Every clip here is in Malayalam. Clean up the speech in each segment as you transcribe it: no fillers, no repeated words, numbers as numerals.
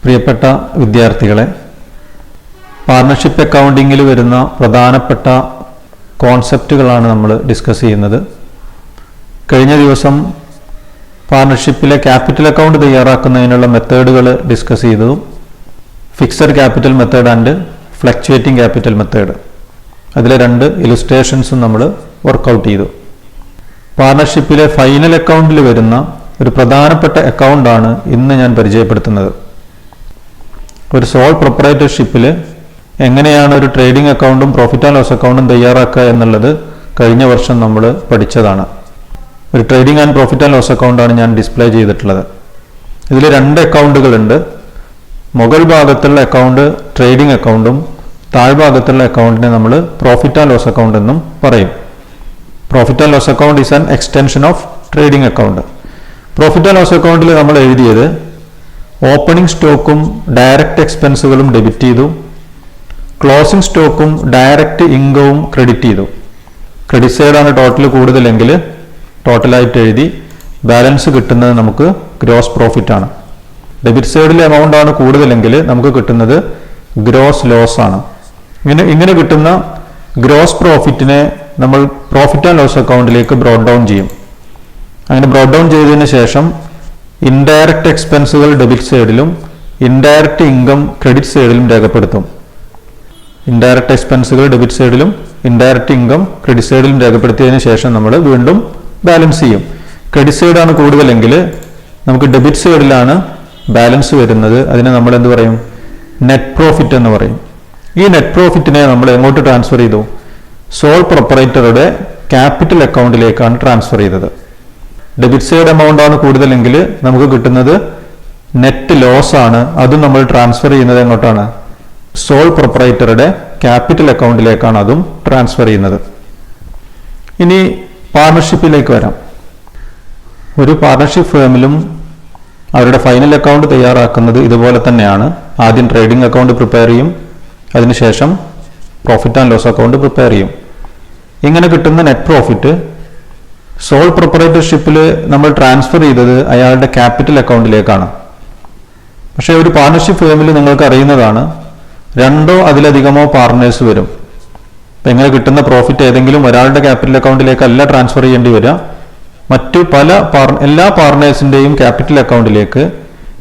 പ്രിയപ്പെട്ട വിദ്യാർത്ഥികളെ, പാർട്ണർഷിപ്പ് അക്കൗണ്ടിങ്ങിൽ വരുന്ന പ്രധാനപ്പെട്ട കോൺസെപ്റ്റുകളാണ് നമ്മൾ ഡിസ്കസ് ചെയ്യുന്നത്. കഴിഞ്ഞ ദിവസം പാർട്ണർഷിപ്പിലെ ക്യാപിറ്റൽ അക്കൗണ്ട് തയ്യാറാക്കുന്നതിനുള്ള മെത്തേഡുകൾ ഡിസ്കസ് ചെയ്തു. Fixed capital method and fluctuating capital method. അതിലെ 2 ഇലുസ്ട്രേഷൻസും നമ്മൾ വർക്കൗട്ട് ചെയ്തു. പാർട്ണർഷിപ്പിലെ ഫൈനൽ അക്കൗണ്ടിൽ വരുന്ന ഒരു പ്രധാനപ്പെട്ട അക്കൗണ്ടാണ് ഇന്ന് ഞാൻ പരിചയപ്പെടുത്തുന്നത്. ഒരു സോൾ പ്രൊപ്പറേറ്റർഷിപ്പിൽ എങ്ങനെയാണ് ഒരു ട്രേഡിംഗ് അക്കൗണ്ടും പ്രോഫിറ്റ് ആൻഡ് ലോസ് അക്കൗണ്ടും തയ്യാറാക്കുക എന്നുള്ളത് കഴിഞ്ഞ വർഷം നമ്മൾ പഠിച്ചതാണ്. ഒരു trading and profit and loss അക്കൗണ്ടാണ് ഞാൻ ഡിസ്പ്ലേ ചെയ്തിട്ടുള്ളത്. ഇതിൽ 2 അക്കൗണ്ടുകളുണ്ട്. മുകൾ ഭാഗത്തുള്ള അക്കൗണ്ട് ട്രേഡിംഗ് അക്കൗണ്ടും താഴ്ഭാഗത്തുള്ള അക്കൗണ്ടിനെ നമ്മൾ പ്രോഫിറ്റ് ആൻഡ് ലോസ് അക്കൗണ്ട് എന്നും പറയും. Profit and loss account is an extension of trading account. Profit and loss അക്കൗണ്ടിൽ നമ്മൾ എഴുതിയത് ഓപ്പണിംഗ് സ്റ്റോക്കും ഡയറക്റ്റ് എക്സ്പെൻസുകളും ഡെബിറ്റ് ചെയ്തു, ക്ലോസിംഗ് സ്റ്റോക്കും ഡയറക്റ്റ് ഇൻകവും ക്രെഡിറ്റ് ചെയ്തു. ക്രെഡിറ്റ് സൈഡാണ് ടോട്ടൽ കൂടുതലെങ്കിൽ ടോട്ടലായിട്ട് എഴുതി, ബാലൻസ് കിട്ടുന്നത് നമുക്ക് ഗ്രോസ് പ്രോഫിറ്റ് ആണ്. ഡെബിറ്റ് സൈഡിലെ എമൗണ്ട് ആണ് കൂടുതലെങ്കിൽ നമുക്ക് കിട്ടുന്നത് ഗ്രോസ് ലോസ് ആണ്. ഇങ്ങനെ കിട്ടുന്ന ഗ്രോസ് പ്രോഫിറ്റിനെ നമ്മൾ പ്രോഫിറ്റ് ആൻഡ് ലോസ് അക്കൗണ്ടിലേക്ക് ബ്രോട്ട് ഡൗൺ ചെയ്യും. അങ്ങനെ ബ്രോട്ട് ഡൗൺ ചെയ്തതിന് ശേഷം ഇൻഡയറക്റ്റ് എക്സ്പെൻസുകൾ ഡെബിറ്റ് സൈഡിലും ഇൻഡയറക്റ്റ് ഇൻകം ക്രെഡിറ്റ് സൈഡിലും രേഖപ്പെടുത്തും. ഇൻഡയറക്റ്റ് എക്സ്പെൻസുകൾ ഡെബിറ്റ് സൈഡിലും ഇൻഡയറക്റ്റ് ഇൻകം ക്രെഡിറ്റ് സൈഡിലും രേഖപ്പെടുത്തിയതിന് ശേഷം നമ്മൾ വീണ്ടും ബാലൻസ് ചെയ്യും. ക്രെഡിറ്റ് സൈഡാണ് കൂടുതലെങ്കിൽ നമുക്ക് ഡെബിറ്റ് സൈഡിലാണ് ബാലൻസ് വരുന്നത്. അതിനെ നമ്മൾ എന്ത് പറയും? നെറ്റ് പ്രോഫിറ്റ് എന്ന് പറയും. ഈ നെറ്റ് പ്രോഫിറ്റിനെ നമ്മൾ എങ്ങോട്ട് ട്രാൻസ്ഫർ ചെയ്തു? സോൾ പ്രൊപ്പറേറ്ററുടെ ക്യാപിറ്റൽ അക്കൗണ്ടിലേക്കാണ് ട്രാൻസ്ഫർ ചെയ്തത്. ഡെബിറ്റ് സൈഡ് എമൗണ്ട് ആണ് കൂടുതലെങ്കിൽ നമുക്ക് കിട്ടുന്നത് നെറ്റ് ലോസ് ആണ്. അതും നമ്മൾ ട്രാൻസ്ഫർ ചെയ്യുന്നത് എങ്ങോട്ടാണ്? സോൾ പ്രൊപ്പറേറ്ററുടെ ക്യാപിറ്റൽ അക്കൗണ്ടിലേക്കാണ് അതും ട്രാൻസ്ഫർ ചെയ്യുന്നത്. ഇനി പാർട്ണർഷിപ്പിലേക്ക് വരാം. ഒരു പാർട്ണർഷിപ്പ് ഫേമിലും അവരുടെ ഫൈനൽ അക്കൗണ്ട് തയ്യാറാക്കുന്നത് ഇതുപോലെ തന്നെയാണ്. ആദ്യം ട്രേഡിംഗ് അക്കൗണ്ട് പ്രിപ്പയർ ചെയ്യും, അതിനുശേഷം profit and loss account prepare ചെയ്യും. ഇങ്ങനെ കിട്ടുന്ന നെറ്റ് പ്രോഫിറ്റ് സോൾ പ്രൊപ്പറേറ്റർഷിപ്പിൽ നമ്മൾ ട്രാൻസ്ഫർ ചെയ്തത് അയാളുടെ ക്യാപിറ്റൽ അക്കൗണ്ടിലേക്കാണ്. പക്ഷേ ഒരു പാർട്ണർഷിപ്പ് ഫേമിൽ നിങ്ങൾക്ക് അറിയുന്നതാണ്, 2 അതിലധികമോ പാർട്ണേഴ്സ് വരും. അപ്പം ഇങ്ങനെ കിട്ടുന്ന പ്രോഫിറ്റ് ഏതെങ്കിലും ഒരാളുടെ ക്യാപിറ്റൽ അക്കൗണ്ടിലേക്കല്ല ട്രാൻസ്ഫർ ചെയ്യേണ്ടി വരിക, മറ്റു എല്ലാ പാർട്ണേഴ്സിൻ്റെയും ക്യാപിറ്റൽ അക്കൗണ്ടിലേക്ക്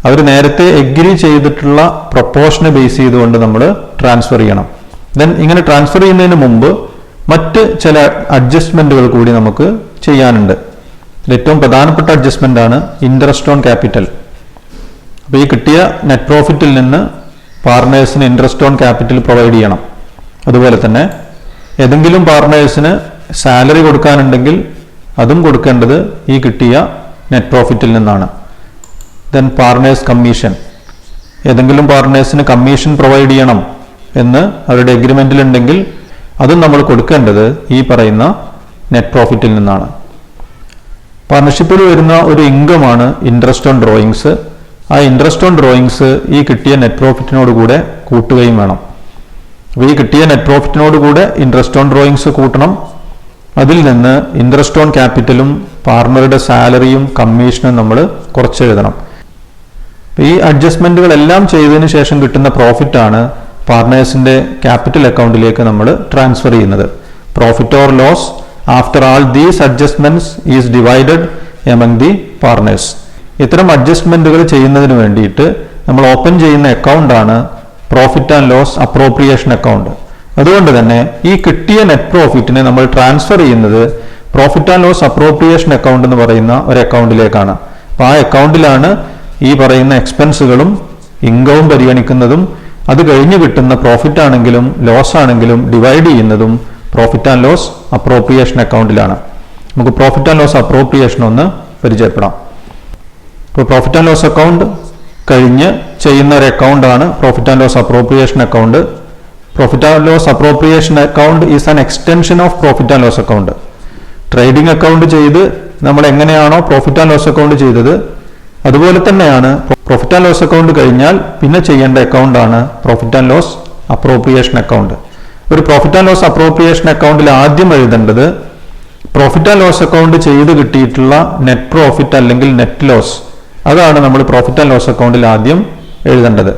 അവർ നേരത്തെ എഗ്രി ചെയ്തിട്ടുള്ള പ്രൊപ്പോർഷനെ ബേസ് ചെയ്തുകൊണ്ട് നമ്മൾ ട്രാൻസ്ഫർ ചെയ്യണം. ദെൻ ഇങ്ങനെ ട്രാൻസ്ഫർ ചെയ്യുന്നതിന് മുമ്പ് മറ്റ് ചില അഡ്ജസ്റ്റ്മെൻറ്റുകൾ കൂടി നമുക്ക് ചെയ്യാനുണ്ട്. ഏറ്റവും പ്രധാനപ്പെട്ട അഡ്ജസ്റ്റ്മെൻ്റ് ആണ് ഇൻട്രസ്റ്റ് ഓൺ ക്യാപിറ്റൽ. അപ്പോൾ ഈ കിട്ടിയ നെറ്റ് പ്രോഫിറ്റിൽ നിന്ന് പാർട്ണേഴ്സിന് ഇൻട്രസ്റ്റ് ഓൺ ക്യാപിറ്റൽ പ്രൊവൈഡ് ചെയ്യണം. അതുപോലെ തന്നെ ഏതെങ്കിലും പാർട്ണേഴ്സിന് സാലറി കൊടുക്കാനുണ്ടെങ്കിൽ അതും കൊടുക്കേണ്ടത് ഈ കിട്ടിയ നെറ്റ് പ്രോഫിറ്റിൽ നിന്നാണ്. ദെൻ പാർട്ണേഴ്സ് കമ്മീഷൻ, ഏതെങ്കിലും പാർട്ണേഴ്സിന് കമ്മീഷൻ പ്രൊവൈഡ് ചെയ്യണം എന്ന് അവരുടെ എഗ്രിമെന്റിൽ ഉണ്ടെങ്കിൽ അതും നമ്മൾ കൊടുക്കേണ്ടത് ഈ പറയുന്ന നെറ്റ് പ്രോഫിറ്റിൽ നിന്നാണ്. പാർട്ണർഷിപ്പിൽ വരുന്ന ഒരു ഇൻകമാണ് ഇൻട്രസ്റ്റ് ഓൺ ഡ്രോയിങ്സ്. ആ ഇൻട്രസ്റ്റ് ഓൺ ഡ്രോയിങ്സ് ഈ കിട്ടിയ നെറ്റ് പ്രോഫിറ്റിനോട് കൂടെ കൂട്ടുകയും വേണം. അപ്പോൾ ഈ കിട്ടിയ നെറ്റ് പ്രോഫിറ്റിനോട് കൂടെ ഇൻട്രസ്റ്റ് ഓൺ ഡ്രോയിങ്സ് കൂട്ടണം. അതിൽ നിന്ന് ഇൻട്രസ്റ്റ് ഓൺ ക്യാപിറ്റലും പാർട്ണറുടെ സാലറിയും കമ്മീഷനും നമ്മൾ കുറച്ച് എഴുതണം. ഈ അഡ്ജസ്റ്റ്മെന്റുകളെല്ലാം ചെയ്തതിന് ശേഷം കിട്ടുന്ന പ്രോഫിറ്റാണ് പാർട്ണേഴ്സിന്റെ ക്യാപിറ്റൽ അക്കൗണ്ടിലേക്ക് നമ്മൾ ട്രാൻസ്ഫർ ചെയ്യുന്നത്. Profit or loss after all these adjustments is divided among the partners. ഇത്തരം അഡ്ജസ്റ്റ്മെന്റുകൾ ചെയ്യുന്നതിന് വേണ്ടിയിട്ട് നമ്മൾ ഓപ്പൺ ചെയ്യുന്ന അക്കൗണ്ടാണ് profit and loss appropriation account. അതുകൊണ്ട് തന്നെ ഈ കിട്ടിയ നെറ്റ് പ്രോഫിറ്റിനെ നമ്മൾ ട്രാൻസ്ഫർ ചെയ്യുന്നത് profit and loss appropriation account എന്ന് പറയുന്ന ഒരു അക്കൗണ്ടിലേക്കാണ്. അപ്പോൾ ആ അക്കൗണ്ടിലാണ് ഈ പറയുന്ന എക്സ്പെൻസുകളും ഇൻകവും പരിഗണിക്കുന്നതും അത് കഴിഞ്ഞ് കിട്ടുന്ന പ്രോഫിറ്റ് ആണെങ്കിലും ലോസ് ആണെങ്കിലും ഡിവൈഡ് ചെയ്യുന്നതും പ്രോഫിറ്റ് ആൻഡ് ലോസ് അപ്രോപ്രിയേഷൻ അക്കൗണ്ടിലാണ്. നമുക്ക് പ്രോഫിറ്റ് ആൻഡ് ലോസ് അപ്രോപ്രിയേഷൻ ഒന്ന് പരിചയപ്പെടാം. ഇപ്പോൾ പ്രോഫിറ്റ് ആൻഡ് ലോസ് അക്കൗണ്ട് കഴിഞ്ഞ് ചെയ്യുന്ന ഒരു അക്കൗണ്ടാണ് profit and loss appropriation account. Profit and loss appropriation account is an extension of profit and loss account. Trading account ചെയ്ത് നമ്മൾ എങ്ങനെയാണോ പ്രോഫിറ്റ് ആൻഡ് ലോസ് അക്കൗണ്ട് ചെയ്തത് അതുപോലെ തന്നെയാണ് പ്രോഫിറ്റ് ആൻഡ് ലോസ് അക്കൗണ്ട് കഴിഞ്ഞാൽ പിന്നെ ചെയ്യേണ്ട അക്കൗണ്ടാണ് profit and loss appropriation account. ഒരു പ്രോഫിറ്റ് ആൻഡ് ലോസ് അപ്രോപ്രിയേഷൻ അക്കൗണ്ടിൽ ആദ്യം എഴുതേണ്ടത് പ്രോഫിറ്റ് ആൻഡ് ലോസ് അക്കൗണ്ട് ചെയ്ത് കിട്ടിയിട്ടുള്ള നെറ്റ് പ്രോഫിറ്റ് അല്ലെങ്കിൽ നെറ്റ് ലോസ്, അതാണ് നമ്മൾ പ്രോഫിറ്റ് ആൻഡ് ലോസ് അക്കൗണ്ടിൽ ആദ്യം എഴുതേണ്ടത്.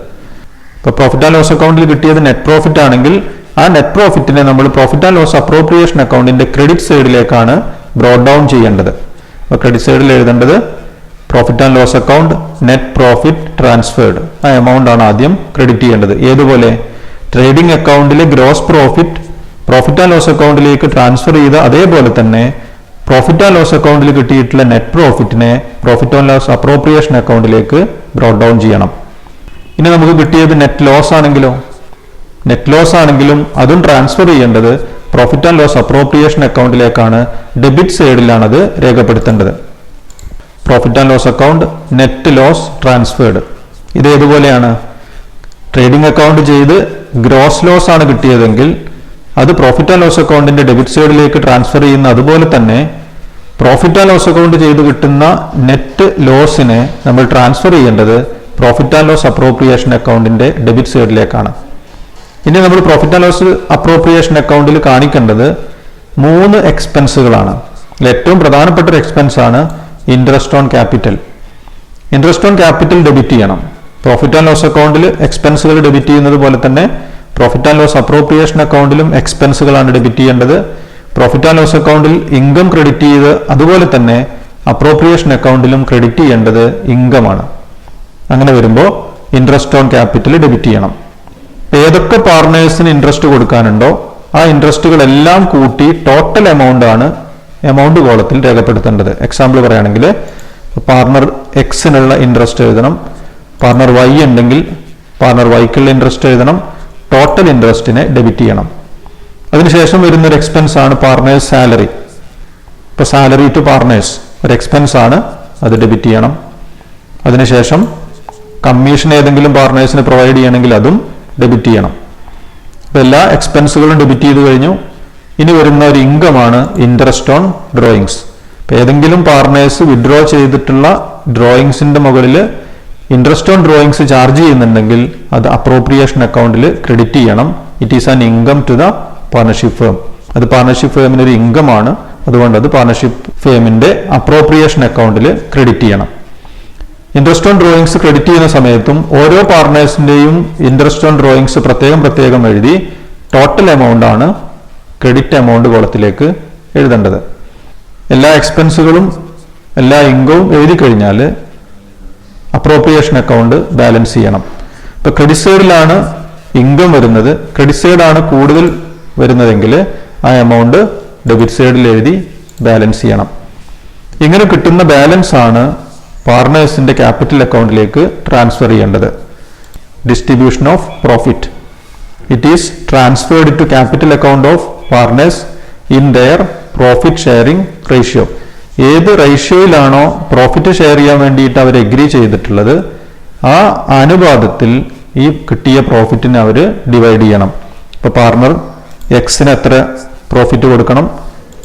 ഇപ്പോൾ പ്രോഫിറ്റ് ആൻഡ് ലോസ് അക്കൗണ്ടിൽ കിട്ടിയത് നെറ്റ് പ്രോഫിറ്റ് ആണെങ്കിൽ ആ നെറ്റ് പ്രോഫിറ്റിനെ നമ്മൾ പ്രോഫിറ്റ് ആൻഡ് ലോസ് അപ്രോപ്രിയേഷൻ അക്കൗണ്ടിന്റെ ക്രെഡിറ്റ് സൈഡിലേക്കാണ് ബ്രോഡ് ഡൗൺ ചെയ്യേണ്ടത്. അപ്പോൾ ക്രെഡിറ്റ് സൈഡിൽ എഴുതേണ്ടത് profit and loss account net profit transferred, ആ എമൗണ്ട് ആണ് ആദ്യം ക്രെഡിറ്റ് ചെയ്യേണ്ടത്. ഏതുപോലെ ട്രേഡിംഗ് അക്കൗണ്ടിലെ ഗ്രോസ് പ്രോഫിറ്റ് ആൻഡ് ലോസ് അക്കൗണ്ടിലേക്ക് ട്രാൻസ്ഫർ ചെയ്ത അതേപോലെ തന്നെ പ്രോഫിറ്റ് ആൻഡ് ലോസ് അക്കൗണ്ടിൽ കിട്ടിയിട്ടുള്ള നെറ്റ് പ്രോഫിറ്റിനെ പ്രോഫിറ്റ് ആൻഡ് ലോസ് അപ്രോപ്രിയേഷൻ അക്കൗണ്ടിലേക്ക് ബ്രോഡ് ഡൗൺ ചെയ്യണം. ഇനി നമുക്ക് കിട്ടിയത് നെറ്റ് ലോസ് ആണെങ്കിലും അതും ട്രാൻസ്ഫർ ചെയ്യേണ്ടത് പ്രോഫിറ്റ് ആൻഡ് ലോസ് അപ്രോപ്രിയേഷൻ അക്കൗണ്ടിലേക്കാണ്. ഡെബിറ്റ് സൈഡിലാണ് അത് രേഖപ്പെടുത്തേണ്ടത്. Profit and loss account net loss transferred. ഇത് ഏതുപോലെയാണ്? ട്രേഡിംഗ് അക്കൗണ്ട് ചെയ്ത് ഗ്രോസ് ലോസ് ആണ് കിട്ടിയതെങ്കിൽ അത് പ്രോഫിറ്റ് ആൻഡ് ലോസ് അക്കൗണ്ടിന്റെ ഡെബിറ്റ് സൈഡിലേക്ക് ട്രാൻസ്ഫർ ചെയ്യുന്ന അതുപോലെ തന്നെ പ്രോഫിറ്റ് ആൻഡ് ലോസ് അക്കൗണ്ട് ചെയ്ത് കിട്ടുന്ന നെറ്റ് ലോസിനെ നമ്മൾ ട്രാൻസ്ഫർ ചെയ്യേണ്ടത് പ്രോഫിറ്റ് ആൻഡ് ലോസ് അപ്രോപ്രിയേഷൻ അക്കൗണ്ടിന്റെ ഡെബിറ്റ് സൈഡിലേക്കാണ്. ഇനി നമ്മൾ പ്രോഫിറ്റ് ആൻഡ് ലോസ് അപ്രോപ്രിയേഷൻ അക്കൗണ്ടിൽ കാണിക്കേണ്ടത് 3 എക്സ്പെൻസുകളാണ്. ഏറ്റവും പ്രധാനപ്പെട്ട ഒരു എക്സ്പെൻസ് ആണ് interest on capital. Interest on capital debit ചെയ്യണം. പ്രോഫിറ്റ് ആൻഡ് ലോസ് അക്കൗണ്ടിൽ എക്സ്പെൻസുകൾ ഡെബിറ്റ് ചെയ്യുന്നത് പോലെ തന്നെ പ്രോഫിറ്റ് ആൻഡ് ലോസ് അപ്രോപ്രിയേഷൻ അക്കൗണ്ടിലും എക്സ്പെൻസുകളാണ് ഡെബിറ്റ് ചെയ്യേണ്ടത്. പ്രോഫിറ്റ് ആൻഡ് ലോസ് അക്കൗണ്ടിൽ ഇൻകം ക്രെഡിറ്റ് ചെയ്ത് അതുപോലെ തന്നെ അപ്രോപ്രിയേഷൻ അക്കൗണ്ടിലും ക്രെഡിറ്റ് ചെയ്യേണ്ടത് ഇൻകമാണ്. അങ്ങനെ വരുമ്പോൾ ഇൻട്രസ്റ്റ് ഓൺ ക്യാപിറ്റൽ ഡെബിറ്റ് ചെയ്യണം. ഏതൊക്കെ പാർട്ട്നേഴ്സിന് ഇൻട്രസ്റ്റ് കൊടുക്കാനുണ്ടോ ആ ഇൻട്രസ്റ്റുകളെല്ലാം കൂട്ടി ടോട്ടൽ എമൗണ്ട് കോളത്തിൽ രേഖപ്പെടുത്തേണ്ടത്. എക്സാമ്പിൾ പറയുകയാണെങ്കിൽ പാർട്ണർ എക്സിനുള്ള ഇൻട്രസ്റ്റ് എഴുതണം, പാർട്ണർ വൈ ഉണ്ടെങ്കിൽ പാർട്ണർ വൈക്കുള്ള ഇൻട്രസ്റ്റ് എഴുതണം, ടോട്ടൽ ഇൻട്രസ്റ്റിനെ ഡെബിറ്റ് ചെയ്യണം. അതിനുശേഷം വരുന്നൊരു എക്സ്പെൻസ് ആണ് പാർട്ണേഴ്സ് സാലറി. ഇപ്പൊ സാലറി ടു പാർട്ണേഴ്സ് ഒരു എക്സ്പെൻസ് ആണ്, അത് ഡെബിറ്റ് ചെയ്യണം. അതിനുശേഷം കമ്മീഷൻ ഏതെങ്കിലും പാർട്ണേഴ്സിന് പ്രൊവൈഡ് ചെയ്യണമെങ്കിൽ അതും ഡെബിറ്റ് ചെയ്യണം. അപ്പൊ എല്ലാ എക്സ്പെൻസുകളും ഡെബിറ്റ് ചെയ്ത് കഴിഞ്ഞു. ഇനി വരുന്ന ഒരു ഇൻകമാണ് ഇൻട്രസ്റ്റ് ഓൺ ഡ്രോയിങ്സ്. ഇപ്പൊ ഏതെങ്കിലും പാർട്ണേഴ്സ് വിഡ്രോ ചെയ്തിട്ടുള്ള ഡ്രോയിങ്സിന്റെ മുകളിൽ ഇൻട്രസ്റ്റ് ഓൺ ഡ്രോയിങ്സ് ചാർജ് ചെയ്യുന്നുണ്ടെങ്കിൽ അത് അപ്രോപ്രിയേഷൻ അക്കൗണ്ടിൽ ക്രെഡിറ്റ് ചെയ്യണം. It is an income to the partnership firm. അത് പാർട്ണർഷിപ്പ് ഫേമിന് ഒരു ഇൻകം ആണ്, അതുകൊണ്ട് അത് പാർട്ണർഷിപ്പ് ഫേമിന്റെ അപ്രോപ്രിയേഷൻ അക്കൗണ്ടിൽ ക്രെഡിറ്റ് ചെയ്യണം. ഇൻട്രസ്റ്റ് ഓൺ ഡ്രോയിങ്സ് ക്രെഡിറ്റ് ചെയ്യുന്ന സമയത്തും ഓരോ പാർട്ണേഴ്സിന്റെയും ഇൻട്രസ്റ്റ് ഓൺ ഡ്രോയിങ്സ് പ്രത്യേകം എഴുതി ടോട്ടൽ എമൗണ്ട് ആണ് ക്രെഡിറ്റ് എമൗണ്ട് കോളത്തിലേക്ക് എഴുതേണ്ടത്. എല്ലാ എക്സ്പെൻസുകളും എല്ലാ ഇൻകവും എഴുതി കഴിഞ്ഞാൽ അപ്രോപ്രിയേഷൻ അക്കൗണ്ട് ബാലൻസ് ചെയ്യണം. ഇപ്പൊ ക്രെഡിറ്റ് സൈഡിലാണ് ഇൻകം വരുന്നത്, ക്രെഡിറ്റ് സൈഡാണ് കൂടുതൽ വരുന്നതെങ്കിൽ ആ എമൗണ്ട് ഡെബിറ്റ് സൈഡിൽ എഴുതി ബാലൻസ് ചെയ്യണം. ഇങ്ങനെ കിട്ടുന്ന ബാലൻസ് ആണ് പാർട്ണേഴ്സിന്റെ ക്യാപിറ്റൽ അക്കൗണ്ടിലേക്ക് ട്രാൻസ്ഫർ ചെയ്യേണ്ടത്. Distribution of profit. It is transferred to capital account of partners in their profit sharing ratio. ഏത് റേഷ്യോയിലാണോ പ്രോഫിറ്റ് ഷെയർ ചെയ്യാൻ വേണ്ടിയിട്ട് അവർ എഗ്രി ചെയ്തിട്ടുള്ളത് ആ അനുപാതത്തിൽ ഈ കിട്ടിയ പ്രോഫിറ്റിനെ അവർ ഡിവൈഡ് ചെയ്യണം. ഇപ്പൊ പാർട്ണർ എക്സിന് എത്ര പ്രോഫിറ്റ് കൊടുക്കണം,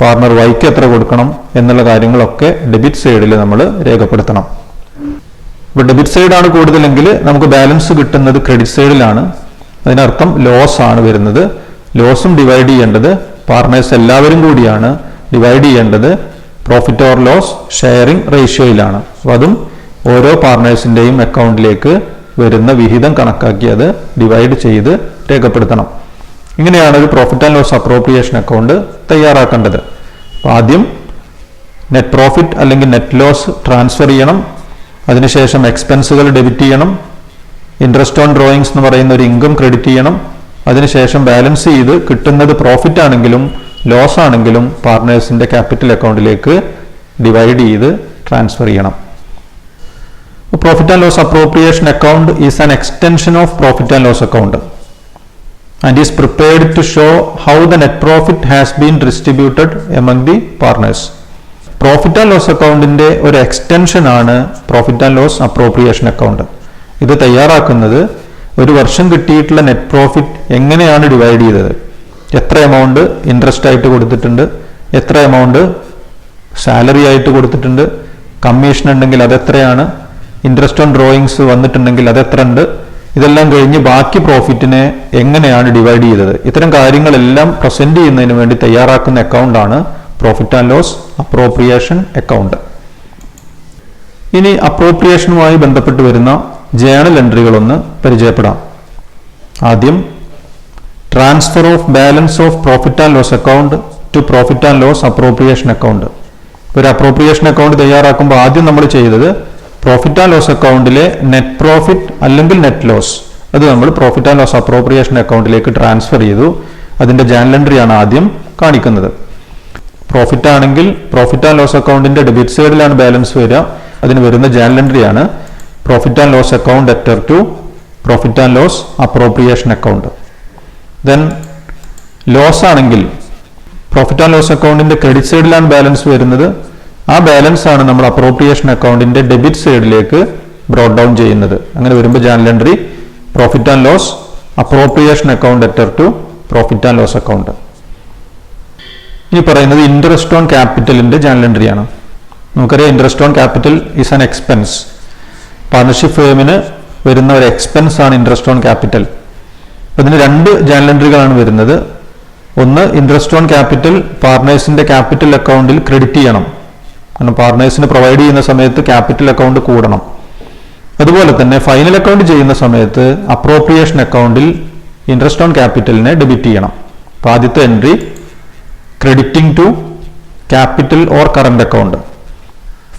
പാർട്ണർ വൈക്ക് എത്ര കൊടുക്കണം എന്നുള്ള കാര്യങ്ങളൊക്കെ ഡെബിറ്റ് സൈഡിൽ നമ്മൾ രേഖപ്പെടുത്തണം. ഇപ്പൊ ഡെബിറ്റ് സൈഡാണ് കൂടുതലെങ്കിൽ നമുക്ക് ബാലൻസ് കിട്ടുന്നത് ക്രെഡിറ്റ് സൈഡിലാണ്. അതിനർത്ഥം ലോസ് ആണ് വരുന്നത്. ലോസും ഡിവൈഡ് ചെയ്യേണ്ടത് പാർട്ണേഴ്സ് എല്ലാവരും കൂടിയാണ് ഡിവൈഡ് ചെയ്യേണ്ടത് പ്രോഫിറ്റ് ഓർ ലോസ് ഷെയറിംഗ് റേഷ്യോയിലാണ്. അപ്പോൾ അതും ഓരോ പാർട്ണേഴ്സിന്റെയും അക്കൗണ്ടിലേക്ക് വരുന്ന വിഹിതം കണക്കാക്കി അത് ഡിവൈഡ് ചെയ്ത് രേഖപ്പെടുത്തണം. ഇങ്ങനെയാണ് ഒരു profit and loss appropriation account തയ്യാറാക്കേണ്ടത്. ആദ്യം നെറ്റ് പ്രോഫിറ്റ് അല്ലെങ്കിൽ നെറ്റ് ലോസ് ട്രാൻസ്ഫർ ചെയ്യണം. അതിനുശേഷം എക്സ്പെൻസുകൾ ഡെബിറ്റ് ചെയ്യണം. ഇൻട്രസ്റ്റ് ഓൺ ഡ്രോയിങ്സ് എന്ന് പറയുന്ന ഒരു ഇൻകം ക്രെഡിറ്റ് ചെയ്യണം. അതിനുശേഷം ബാലൻസ് ചെയ്ത് കിട്ടുന്നത് പ്രോഫിറ്റ് ആണെങ്കിലും ലോസ് ആണെങ്കിലും പാർട്ണേഴ്സിന്റെ ക്യാപിറ്റൽ അക്കൗണ്ടിലേക്ക് ഡിവൈഡ് ചെയ്ത് ട്രാൻസ്ഫർ ചെയ്യണം. Profit and loss appropriation account is an extension of profit and loss account and is prepared to show how the net profit has been distributed among the partners. Profit and loss അക്കൗണ്ടിന്റെ ഒരു എക്സ്റ്റൻഷൻ ആണ് profit and loss appropriation account. ഇത് തയ്യാറാക്കുന്നത് ഒരു വർഷം കിട്ടിയിട്ടുള്ള നെറ്റ് പ്രോഫിറ്റ് എങ്ങനെയാണ് ഡിവൈഡ് ചെയ്തത്, എത്ര എമൗണ്ട് ഇൻട്രസ്റ്റ് ആയിട്ട് കൊടുത്തിട്ടുണ്ട്, എത്ര എമൗണ്ട് സാലറി ആയിട്ട് കൊടുത്തിട്ടുണ്ട്, കമ്മീഷൻ ഉണ്ടെങ്കിൽ അതെത്രയാണ്, ഇൻട്രസ്റ്റ് ഓൺ ഡ്രോയിങ്സ് വന്നിട്ടുണ്ടെങ്കിൽ അതെത്ര ഉണ്ട്, ഇതെല്ലാം കഴിഞ്ഞ് ബാക്കി പ്രോഫിറ്റിനെ എങ്ങനെയാണ് ഡിവൈഡ് ചെയ്തത്, ഇത്തരം കാര്യങ്ങളെല്ലാം പ്രസന്റ് ചെയ്യുന്നതിന് വേണ്ടി തയ്യാറാക്കുന്ന അക്കൗണ്ടാണ് profit and loss appropriation account. ഇനി അപ്രോപ്രിയേഷനുമായി ബന്ധപ്പെട്ട് വരുന്ന ജേണൽ എൻട്രികളൊന്ന് പരിചയപ്പെടാം. ആദ്യം transfer of balance of profit and loss account to profit and loss appropriation account. ഒരു അപ്രോപ്രിയേഷൻ അക്കൗണ്ട് തയ്യാറാക്കുമ്പോൾ ആദ്യം നമ്മൾ ചെയ്തത് പ്രോഫിറ്റ് ആൻഡ് ലോസ് അക്കൗണ്ടിലെ നെറ്റ് പ്രോഫിറ്റ് അല്ലെങ്കിൽ നെറ്റ് ലോസ് അത് നമ്മൾ പ്രോഫിറ്റ് ആൻഡ് ലോസ് അപ്രോപ്രിയേഷൻ അക്കൗണ്ടിലേക്ക് ട്രാൻസ്ഫർ ചെയ്തു. അതിന്റെ ജേണൽ എൻട്രിയാണ് ആദ്യം കാണിക്കുന്നത്. പ്രോഫിറ്റ് ആണെങ്കിൽ പ്രോഫിറ്റ് ആൻഡ് ലോസ് അക്കൗണ്ടിന്റെ ഡെബിറ്റ് സൈഡിലാണ് ബാലൻസ് വരിക. അതിന് വരുന്ന ജേണൽ എൻട്രിയാണ് profit and loss account debtor to profit and loss appropriation account. Then loss ആണെങ്കിൽ പ്രോഫിറ്റ് ആൻഡ് ലോസ് അക്കൗണ്ടിന്റെ ക്രെഡിറ്റ് സൈഡിലാണ് ബാലൻസ് വരുന്നത്. ആ ബാലൻസ് ആണ് നമ്മൾ അപ്രോപ്രിയേഷൻ അക്കൗണ്ടിന്റെ ഡെബിറ്റ് സൈഡിലേക്ക് ബ്രോട്ട് ഡൗൺ ചെയ്യുന്നത്. അങ്ങനെ വരുമ്പോൾ journal entry profit and loss appropriation account debtor to profit and loss account. ഇനി പറയുന്നത് ഇൻട്രസ്റ്റ് ഓൺ ക്യാപിറ്റലിന്റെ ജേണൽ എൻട്രിയാണ്. നമുക്കറിയാം interest on capital is an expense. Partnership ഫേമിന് വരുന്ന ഒരു എക്സ്പെൻസ് ആണ് ഇൻട്രസ്റ്റ് ഓൺ ക്യാപിറ്റൽ. അതിന് രണ്ട് ജേണൽ എൻട്രികളാണ് വരുന്നത്. ഒന്ന്, ഇൻട്രസ്റ്റ് ഓൺ ക്യാപിറ്റൽ പാർട്ണേഴ്സിന്റെ ക്യാപിറ്റൽ അക്കൗണ്ടിൽ ക്രെഡിറ്റ് ചെയ്യണം. കാരണം പാർട്ണേഴ്സിന് പ്രൊവൈഡ് ചെയ്യുന്ന സമയത്ത് ക്യാപിറ്റൽ അക്കൗണ്ട് കൂടണം. അതുപോലെ തന്നെ ഫൈനൽ അക്കൗണ്ട് ചെയ്യുന്ന സമയത്ത് അപ്രോപ്രിയേഷൻ അക്കൗണ്ടിൽ ഇൻട്രസ്റ്റ് ഓൺ ക്യാപിറ്റലിനെ ഡെബിറ്റ് ചെയ്യണം. അപ്പോൾ ആദ്യത്തെ entry crediting to capital or current account.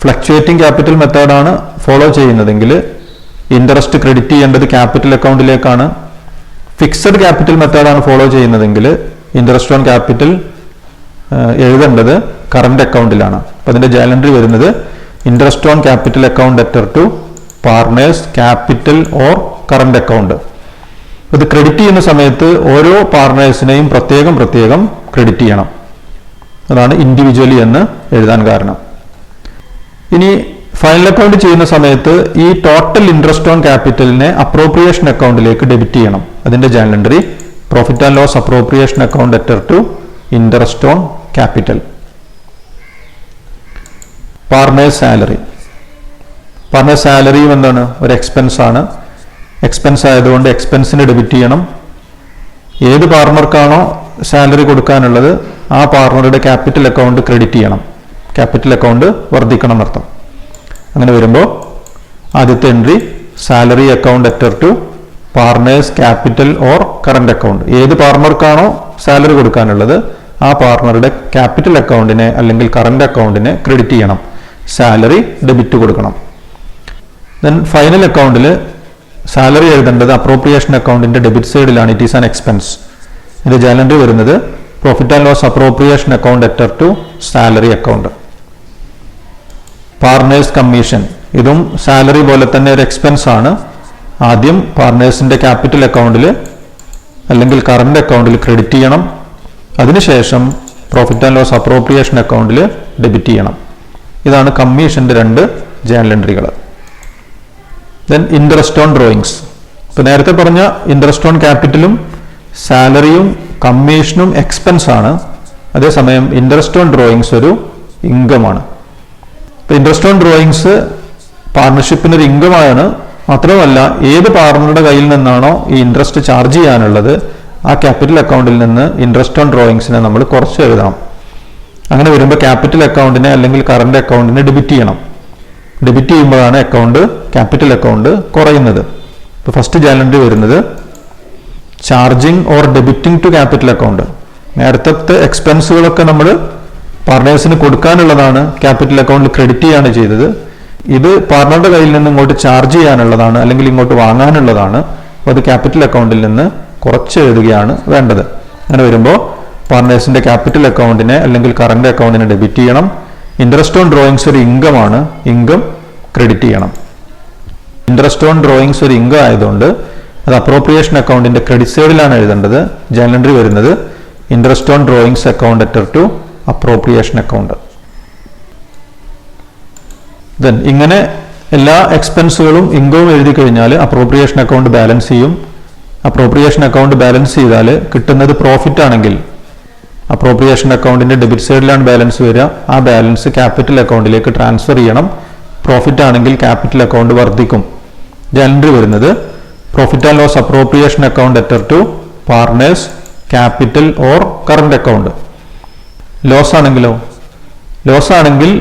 Fluctuating capital മെത്തേഡാണ് ഫോളോ ചെയ്യുന്നതെങ്കിൽ ഇൻട്രസ്റ്റ് ക്രെഡിറ്റ് ചെയ്യേണ്ടത് ക്യാപിറ്റൽ അക്കൗണ്ടിലേക്കാണ്. ഫിക്സഡ് ക്യാപിറ്റൽ മെത്തേഡാണ് ഫോളോ ചെയ്യുന്നതെങ്കിൽ ഇൻട്രസ്റ്റ് ഓൺ ക്യാപിറ്റൽ എഴുതേണ്ടത് കറന്റ് അക്കൗണ്ടിലാണ്. അപ്പം അതിന്റെ ജേണൽ എൻട്രി വരുന്നത് interest on capital account debtor to partners capital or current account. ഇത് ക്രെഡിറ്റ് ചെയ്യുന്ന സമയത്ത് ഓരോ പാർട്ണേഴ്സിനെയും പ്രത്യേകം ക്രെഡിറ്റ് ചെയ്യണം. അതാണ് ഇൻഡിവിജ്വലി എന്ന് എഴുതാൻ കാരണം. ഇനി ഫൈനൽ അക്കൗണ്ട് ചെയ്യുന്ന സമയത്ത് ഈ ടോട്ടൽ ഇൻട്രസ്റ്റ് ഓൺ ക്യാപിറ്റലിനെ അപ്രോപ്രിയേഷൻ അക്കൗണ്ടിലേക്ക് ഡെബിറ്റ് ചെയ്യണം. അതിന്റെ journal entry profit and loss appropriation account debtor to interest on capital. Partners salary. Partners സാലറിയും എന്താണ്? ഒരു എക്സ്പെൻസ് ആണ്. എക്സ്പെൻസ് ആയതുകൊണ്ട് എക്സ്പെൻസിന് ഡെബിറ്റ് ചെയ്യണം. ഏത് പാർട്ണർക്കാണോ സാലറി കൊടുക്കാനുള്ളത് ആ പാർട്ണറുടെ ക്യാപിറ്റൽ അക്കൗണ്ട് ക്രെഡിറ്റ് ചെയ്യണം. ക്യാപിറ്റൽ അക്കൗണ്ട് വർദ്ധിക്കണം എന്നർത്ഥം. അങ്ങനെ വരുമ്പോൾ ആദ്യത്തെ entry salary account debtor to partners capital or current account. ഏത് പാർട്ണർക്കാണോ സാലറി കൊടുക്കാനുള്ളത് ആ പാർട്ണറുടെ ക്യാപിറ്റൽ അക്കൗണ്ടിനെ അല്ലെങ്കിൽ കറന്റ് അക്കൗണ്ടിനെ ക്രെഡിറ്റ് ചെയ്യണം. സാലറി ഡെബിറ്റ് കൊടുക്കണം. ദെൻ ഫൈനൽ അക്കൗണ്ടിൽ സാലറി എഴുതേണ്ടത് അപ്രോപ്രിയേഷൻ അക്കൗണ്ടിന്റെ ഡെബിറ്റ് സൈഡിലാണ്. It is an expense. ഇതിന്റെ ജേണൽ എൻട്രി വരുന്നത് profit and loss appropriation account debtor to salary account. Partners commission. ഇതും സാലറി പോലെ തന്നെ ഒരു എക്സ്പെൻസ് ആണ്. ആദ്യം പാർട്ണേഴ്സിന്റെ ക്യാപിറ്റൽ അക്കൗണ്ടിൽ അല്ലെങ്കിൽ കറന്റ് അക്കൗണ്ടിൽ ക്രെഡിറ്റ് ചെയ്യണം. അതിനുശേഷം പ്രോഫിറ്റ് ആൻഡ് ലോസ് അപ്രോപ്രിയേഷൻ അക്കൗണ്ടിൽ ഡെബിറ്റ് ചെയ്യണം. ഇതാണ് കമ്മീഷന്റെ രണ്ട് ജേണൽ എൻട്രികൾ. Then interest on drawings. ഇപ്പൊ നേരത്തെ പറഞ്ഞ ഇൻട്രസ്റ്റ് ഓൺ ക്യാപിറ്റലും സാലറിയും കമ്മീഷനും എക്സ്പെൻസ് ആണ്. അതേസമയം ഇൻട്രസ്റ്റ് ഓൺ ഡ്രോയിങ്സ് ഒരു ഇൻകം ആണ്. ഇപ്പൊ ഇൻട്രസ്റ്റ് ഓൺ ഡ്രോയിങ്സ് പാർട്ണർഷിപ്പിന് ഒരു ഇൻകമാണ്. മാത്രമല്ല ഏത് പാർട്ണറുടെ കയ്യിൽ നിന്നാണോ ഈ ഇൻട്രസ്റ്റ് ചാർജ് ചെയ്യാനുള്ളത് ആ ക്യാപിറ്റൽ അക്കൗണ്ടിൽ നിന്ന് ഇൻട്രസ്റ്റ് ഓൺ ഡ്രോയിങ്സിനെ നമ്മൾ കുറച്ച് എഴുതണം. അങ്ങനെ വരുമ്പോൾ ക്യാപിറ്റൽ അക്കൗണ്ടിനെ അല്ലെങ്കിൽ കറന്റ് അക്കൗണ്ടിനെ ഡെബിറ്റ് ചെയ്യണം. ഡെബിറ്റ് ചെയ്യുമ്പോഴാണ് ക്യാപിറ്റൽ അക്കൗണ്ട് കുറയുന്നത്. ഇപ്പോൾ ഫസ്റ്റ് ജേണൽ എൻട്രി വരുന്നത് charging or debiting to capital account. നേരത്തെ എക്സ്പെൻസുകളൊക്കെ നമ്മൾ പാർട്ണേഴ്സിന് കൊടുക്കാനുള്ളതാണ്, ക്യാപിറ്റൽ അക്കൗണ്ടിൽ ക്രെഡിറ്റ് ചെയ്യാണ് ചെയ്തത്. ഇത് പാർട്ണറുടെ കയ്യിൽ നിന്ന് ഇങ്ങോട്ട് ചാർജ് ചെയ്യാനുള്ളതാണ് അല്ലെങ്കിൽ ഇങ്ങോട്ട് വാങ്ങാനുള്ളതാണ്. അപ്പോൾ അത് ക്യാപിറ്റൽ അക്കൗണ്ടിൽ നിന്ന് കുറച്ച് എഴുതുകയാണ് വേണ്ടത്. അങ്ങനെ വരുമ്പോൾ പാർട്ണേഴ്സിന്റെ ക്യാപിറ്റൽ അക്കൗണ്ടിനെ അല്ലെങ്കിൽ കറന്റ് അക്കൗണ്ടിനെ ഡെബിറ്റ് ചെയ്യണം. ഇൻട്രസ്റ്റ് ഓൺ ഡ്രോയിങ്സ് ഒരു ഇൻകം ആണ്. ഇൻകം ക്രെഡിറ്റ് ചെയ്യണം. ഇൻട്രസ്റ്റ് ഓൺ ഡ്രോയിങ്സ് ഒരു ഇൻകം ആയതുകൊണ്ട് അത് അപ്രോപ്രിയേഷൻ അക്കൗണ്ടിന്റെ ക്രെഡിറ്റ് സൈഡിലാണ് എഴുതേണ്ടത്. ജേണൽ എൻട്രി വരുന്നത് interest on drawings account debtor to appropriation account. Then ഇങ്ങനെ എല്ലാ എക്സ്പെൻസുകളും ഇൻകവും എഴുതി കഴിഞ്ഞാൽ അപ്രോപ്രിയേഷൻ അക്കൗണ്ട് ബാലൻസ് ചെയ്യും. അപ്രോപ്രിയേഷൻ അക്കൗണ്ട് ബാലൻസ് ചെയ്താൽ കിട്ടുന്നത് പ്രോഫിറ്റ് ആണെങ്കിൽ അപ്രോപ്രിയേഷൻ അക്കൗണ്ടിന്റെ ഡെബിറ്റ് സൈഡിലാണ് ബാലൻസ് വരിക. ആ ബാലൻസ് ക്യാപിറ്റൽ അക്കൗണ്ടിലേക്ക് ട്രാൻസ്ഫർ ചെയ്യണം. പ്രോഫിറ്റ് ആണെങ്കിൽ ക്യാപിറ്റൽ അക്കൗണ്ട് വർദ്ധിക്കും. ജേണൽ എൻട്രി വരുന്നത് profit and loss appropriation account debtor to partners capital or current account. Loss ആണെങ്കിൽ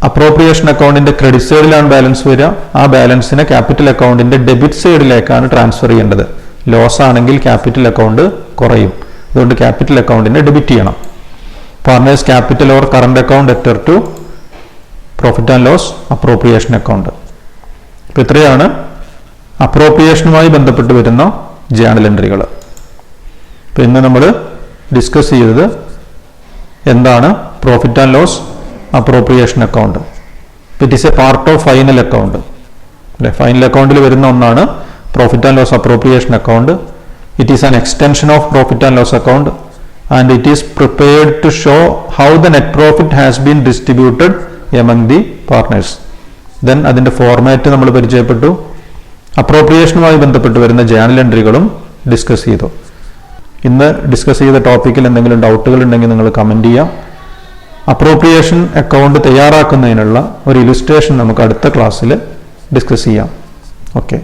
അപ്രോപ്രിയേഷൻ അക്കൗണ്ടിന്റെ ക്രെഡിറ്റ് സൈഡിലാണ് ബാലൻസ് വരിക. ആ ബാലൻസിനെ ക്യാപിറ്റൽ അക്കൗണ്ടിന്റെ ഡെബിറ്റ് സൈഡിലേക്കാണ് ട്രാൻസ്ഫർ ചെയ്യേണ്ടത്. ലോസ് ആണെങ്കിൽ ക്യാപിറ്റൽ അക്കൗണ്ട് കുറയും. അതുകൊണ്ട് ക്യാപിറ്റൽ അക്കൗണ്ടിനെ ഡെബിറ്റ് ചെയ്യണം. Partners capital or current account debtor to profit and loss appropriation account. ഇപ്പൊ ഇത്രയാണ് അപ്രോപ്രിയേഷനുമായി ബന്ധപ്പെട്ട് വരുന്ന ജേണൽ എൻട്രികൾ. ഇപ്പൊ ഇന്ന് നമ്മൾ ഡിസ്കസ് ചെയ്തത് എന്താണ് profit and loss appropriation account. It is a part of final account. അല്ലെ, ഫൈനൽ അക്കൗണ്ടിൽ വരുന്ന ഒന്നാണ് profit and loss appropriation account. It is an extension of profit and loss account and it is prepared to show how the net profit has been distributed among the partners. Then അതിന്റെ ഫോർമാറ്റ് നമ്മൾ പരിചയപ്പെട്ടു. അപ്രോപ്രിയേഷനുമായി ബന്ധപ്പെട്ട് വരുന്ന ജേണൽ എൻട്രികളും ഡിസ്കസ് ചെയ്തു. ഇന്ന് ഡിസ്കസ് ചെയ്ത ടോപ്പിക്കിൽ എന്തെങ്കിലും ഡൗട്ടുകൾ ഉണ്ടെങ്കിൽ നിങ്ങൾ കമന്റ് ചെയ്യാം. അപ്രോപ്രിയേഷൻ അക്കൗണ്ട് തയ്യാറാക്കുന്നതിനുള്ള ഒരു ഇലുസ്ട്രേഷൻ നമുക്ക് അടുത്ത ക്ലാസ്സിൽ ഡിസ്കസ് ചെയ്യാം. ഓക്കെ.